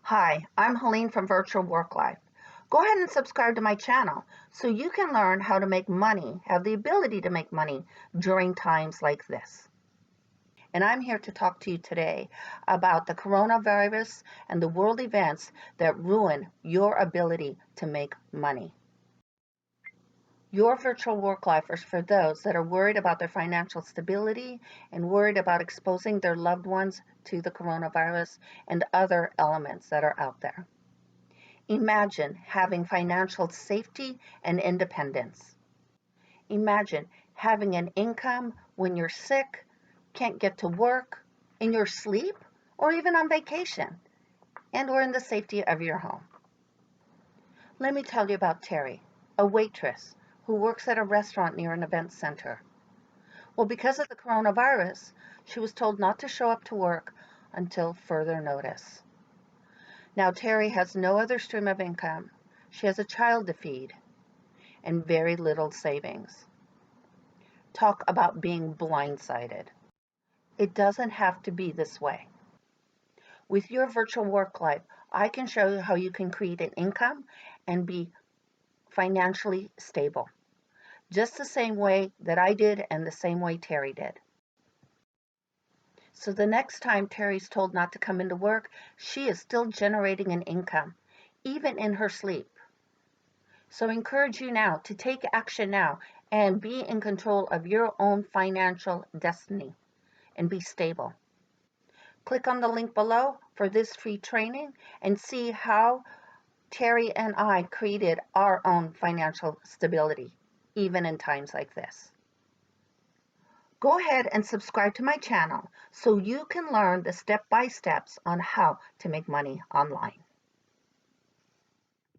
Hi, I'm Helene from Virtual Work Life. Go ahead and subscribe to my channel so you can learn how to make money, have the ability to make money during times like this. And I'm here to talk to you today about the coronavirus and the world events that ruin your ability to make money. Your virtual work life is for those that are worried about their financial stability and worried about exposing their loved ones to the coronavirus and other elements that are out there. Imagine having financial safety and independence. Imagine having an income when you're sick, can't get to work, in your sleep, or even on vacation, and or in the safety of your home. Let me tell you about Terry, a waitress who works at a restaurant near an event center. Well, because of the coronavirus, she was told not to show up to work until further notice. Now, Terry has no other stream of income. She has a child to feed and very little savings. Talk about being blindsided. It doesn't have to be this way. With your virtual work life, I can show you how you can create an income and be financially stable, just the same way that I did and the same way Terry did. So the next time Terry's told not to come into work, she is still generating an income, even in her sleep. So I encourage you now to take action now and be in control of your own financial destiny and be stable. Click on the link below for this free training and see how Terry and I created our own financial stability, even in times like this. Go ahead and subscribe to my channel so you can learn the step-by-steps on how to make money online.